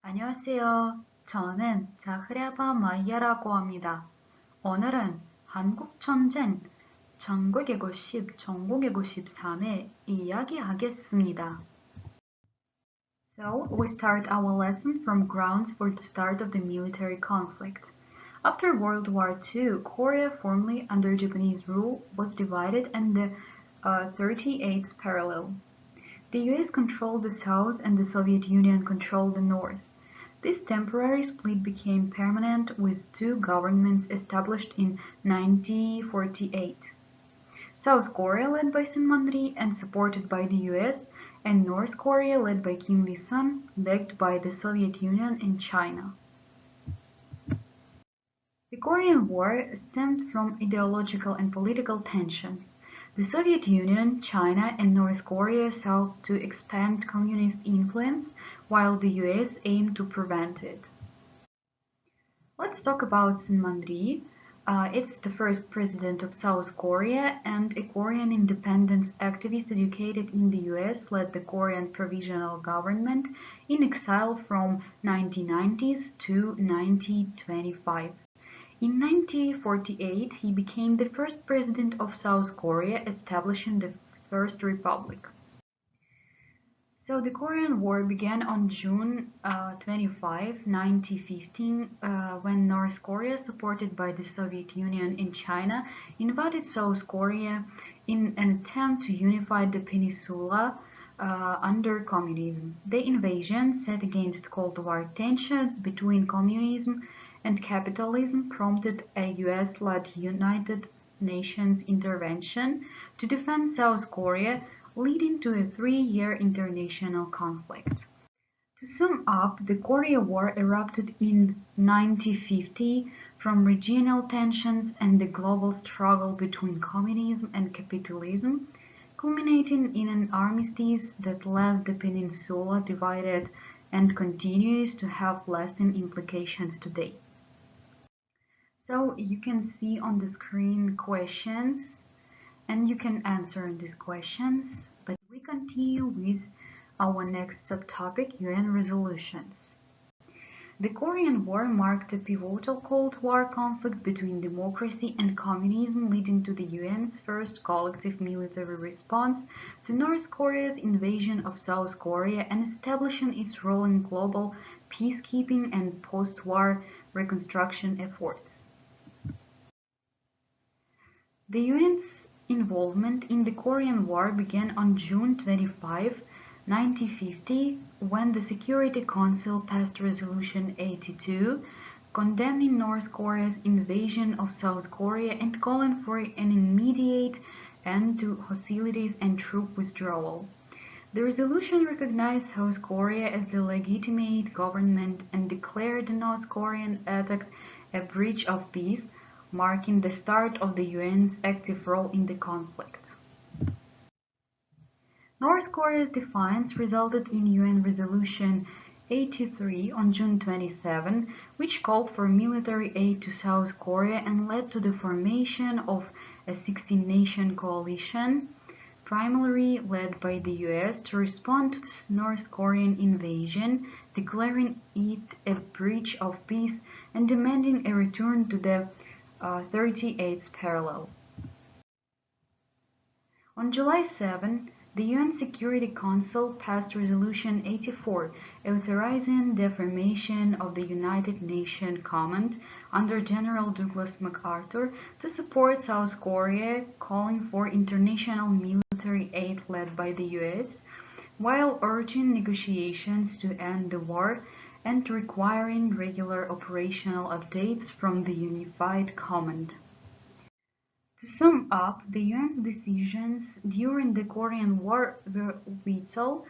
안녕하세요. 저는 자흐랴바 마이야라고 합니다. 오늘은 한국 전쟁 1950-1953에 이야기하겠습니다. So, we start our lesson from grounds for the start of the military conflict. After World War II, Korea, formerly under Japanese rule, was divided and the 38th parallel. The US controlled the South and the Soviet Union controlled the North. This temporary split became permanent with two governments established in 1948. South Korea led by Seung-man and supported by the US, and North Korea led by Kim Il-sung, backed by the Soviet Union and China. The Korean War stemmed from ideological and political tensions. The Soviet Union, China, and North Korea sought to expand communist influence, while the US aimed to prevent it. Let's talk about Seung-man Rhee. It's the first president of South Korea and a Korean independence activist educated in the US, led the Korean Provisional Government in exile from 1990s to 1925. In 1948, he became the first president of South Korea, establishing the First Republic. So the Korean War began on June 25, 1915, when North Korea, supported by the Soviet Union and China, invaded South Korea in an attempt to unify the peninsula under communism. The invasion, set against Cold War tensions between communism and capitalism, prompted a US-led United Nations intervention to defend South Korea, leading to a 3-year international conflict. To sum up, the Korea War erupted in 1950 from regional tensions and the global struggle between communism and capitalism, culminating in an armistice that left the peninsula divided and continues to have lasting implications today. So you can see on the screen questions and you can answer these questions, but we continue with our next subtopic, UN resolutions. The Korean War marked a pivotal Cold War conflict between democracy and communism, leading to the UN's first collective military response to North Korea's invasion of South Korea and establishing its role in global peacekeeping and post-war reconstruction efforts. The UN's involvement in the Korean War began on June 25, 1950, when the Security Council passed Resolution 82, condemning North Korea's invasion of South Korea and calling for an immediate end to hostilities and troop withdrawal. The resolution recognized South Korea as the legitimate government and declared the North Korean attack a breach of peace, marking the start of the UN's active role in the conflict. North Korea's defiance resulted in UN Resolution 83 on June 27, which called for military aid to South Korea and led to the formation of a 16-nation coalition, primarily led by the US, to respond to the North Korean invasion, declaring it a breach of peace and demanding a return to the 38th parallel. On July 7, the UN Security Council passed Resolution 84, authorizing the formation of the United Nations Command under General Douglas MacArthur to support South Korea, calling for international military aid led by the US, while urging negotiations to end the war and requiring regular operational updates from the Unified Command. To sum up, the UN's decisions during the Korean War were vital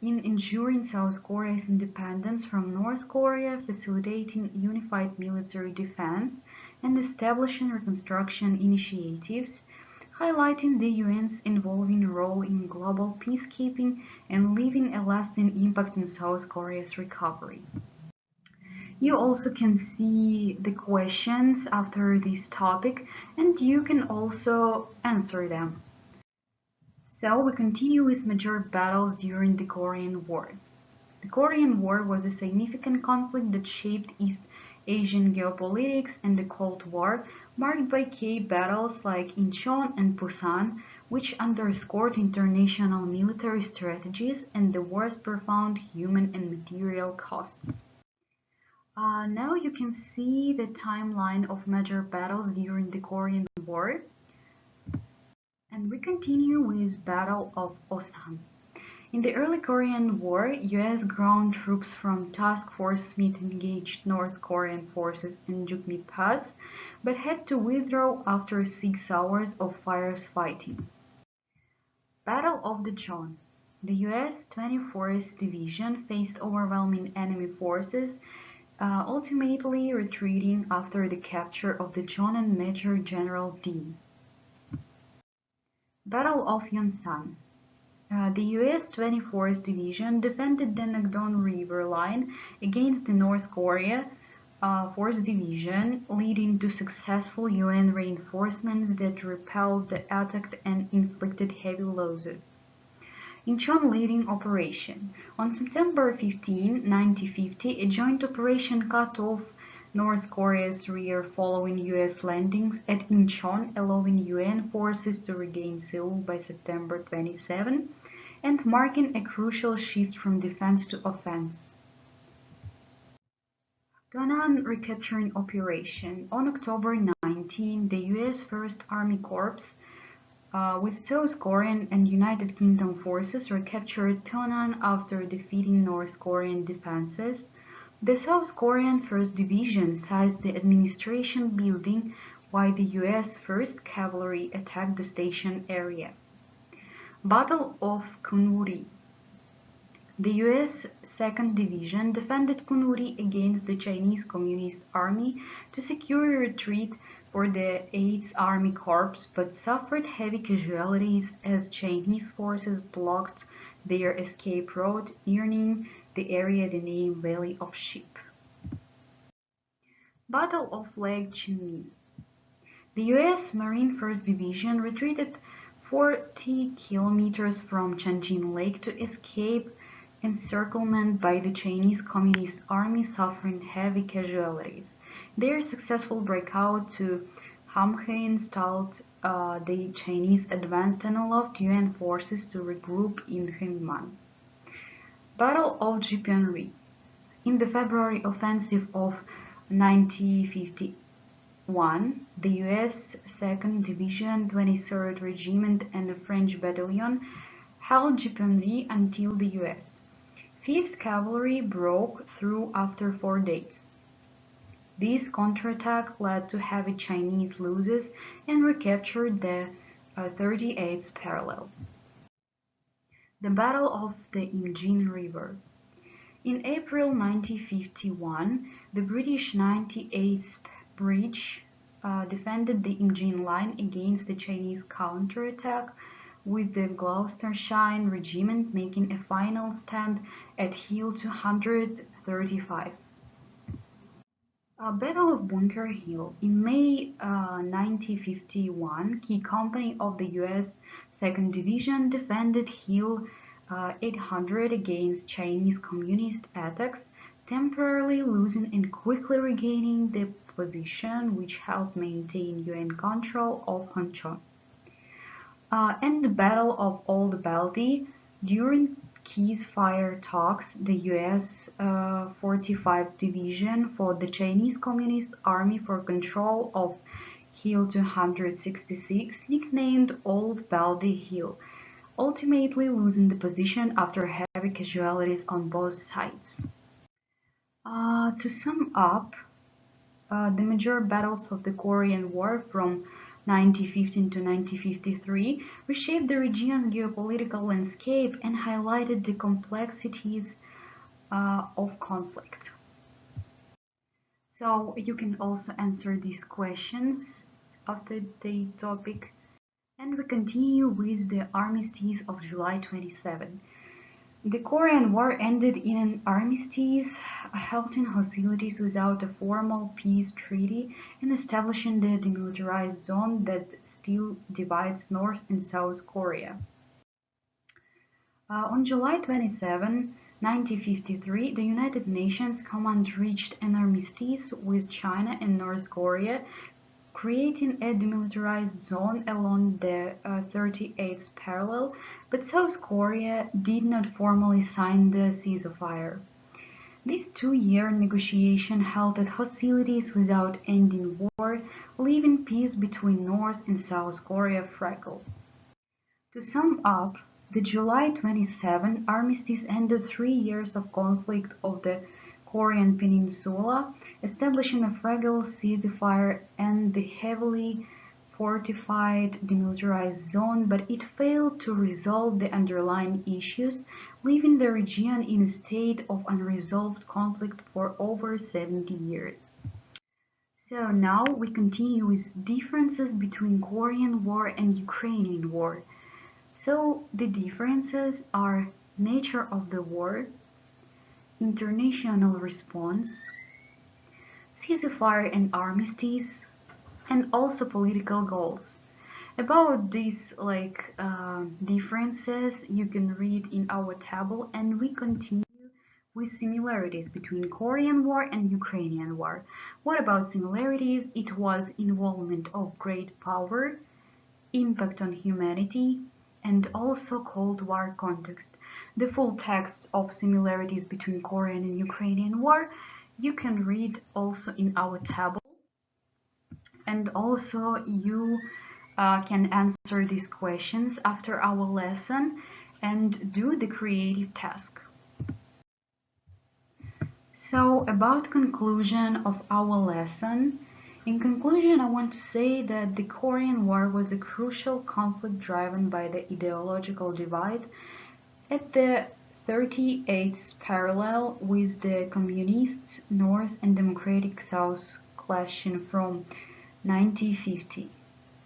in ensuring South Korea's independence from North Korea, facilitating unified military defense, and establishing reconstruction initiatives, highlighting the UN's evolving role in global peacekeeping and leaving a lasting impact on South Korea's recovery. You also can see the questions after this topic and you can also answer them. So we continue with major battles during the Korean War. The Korean War was a significant conflict that shaped East Asian geopolitics and the Cold War, marked by key battles like Incheon and Busan, which underscored international military strategies and the war's profound human and material costs. Now you can see the timeline of major battles during the Korean War, and we continue with Battle of Osan. In the early Korean War, US ground troops from Task Force Smith engaged North Korean forces in Jukmi Pass, but had to withdraw after 6 hours of fierce fighting. Battle of the Chon. The US 24th Division faced overwhelming enemy forces, ultimately retreating after the capture of the Chon and Major General D. Battle of Yonsan. The US 24th Division defended the Nakdong River line against the North Korea 4th Division, leading to successful UN reinforcements that repelled the attack and inflicted heavy losses. Incheon leading operation. On September 15, 1950, a joint operation cut off North Korea's rear following US landings at Incheon, allowing UN forces to regain Seoul by September 27 and marking a crucial shift from defense to offense. Donan recapturing operation. On October 19, the US First Army Corps with South Korean and United Kingdom forces recaptured Pyeongan after defeating North Korean defenses. The South Korean 1st Division seized the administration building while the US 1st Cavalry attacked the station area. Battle of Kunuri. The US 2nd Division defended Kunuri against the Chinese Communist Army to secure a retreat for the 8th Army Corps, but suffered heavy casualties as Chinese forces blocked their escape route, earning the area the name Valley of Sheep. Battle of Lake Chunmin. The US Marine 1st Division retreated 40 kilometers from Changjin Lake to escape encirclement by the Chinese Communist Army, suffering heavy casualties. Their successful breakout to Hamhane stalled the Chinese advance and allowed UN forces to regroup in Hunman. Battle of Jipanri. In the February offensive of 1951, the US 2nd Division, 23rd Regiment and the French Battalion held Jipanri until the US 5th Cavalry broke through after 4 days. This counterattack led to heavy Chinese losses and recaptured the 38th parallel. The Battle of the Imjin River. In April 1951, the British 98th Bridge defended the Imjin line against the Chinese counterattack, with the Gloucestershire Regiment making a final stand at Hill 235. Battle of Bunker Hill. In May 1951, Key Company of the US 2nd Division defended Hill 800 against Chinese Communist attacks, temporarily losing and quickly regaining the position, which helped maintain UN control of Hanchon. And the Battle of Old Baldy. During Key's fire talks, the US 45th Division fought the Chinese Communist Army for control of Hill 266, nicknamed Old Baldy Hill, ultimately losing the position after heavy casualties on both sides. To sum up, the major battles of the Korean War from 1915 to 1953 reshaped the region's geopolitical landscape and highlighted the complexities of conflict. So you can also answer these questions after the topic. And we continue with the Armistice of July 27. The Korean War ended in an armistice, halting hostilities without a formal peace treaty and establishing the demilitarized zone that still divides North and South Korea. On July 27, 1953, the United Nations Command reached an armistice with China and North Korea, creating a demilitarized zone along the 38th parallel, but South Korea did not formally sign the ceasefire. This two-year negotiation halted hostilities without ending war, leaving peace between North and South Korea fragile. To sum up, the July 27 armistice ended 3 years of conflict of the Korean Peninsula, establishing a fragile ceasefire and the heavily fortified demilitarized zone, but it failed to resolve the underlying issues, leaving the region in a state of unresolved conflict for over 70 years. So now we continue with differences between Korean War and Ukrainian War. So the differences are nature of the war, international response, ceasefire and armistice, and also political goals. About these differences you can read in our table, and we continue with similarities between Korean War and Ukrainian War. What about similarities? It was involvement of great power, impact on humanity, and also Cold War context. The full text of similarities between Korean and Ukrainian War you can read also in our table, and also you can answer these questions after our lesson and do the creative task. So about conclusion of our lesson. In conclusion, I want to say that the Korean War was a crucial conflict driven by the ideological divide at the 38th parallel, with the Communist North and Democratic South clashing from 1950.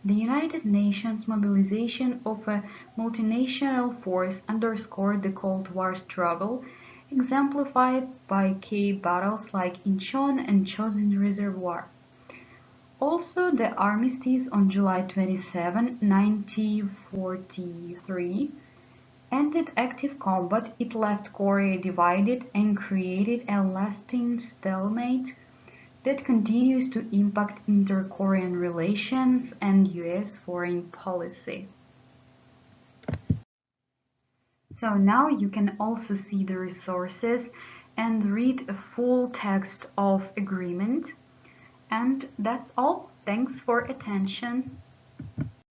The United Nations mobilization of a multinational force underscored the Cold War struggle, exemplified by key battles like Incheon and Chosin Reservoir. Also, the armistice on July 27, 1943 ended active combat. It left Korea divided and created a lasting stalemate that continues to impact inter-Korean relations and US foreign policy. So now you can also see the resources and read a full text of agreement. And that's all. Thanks for attention.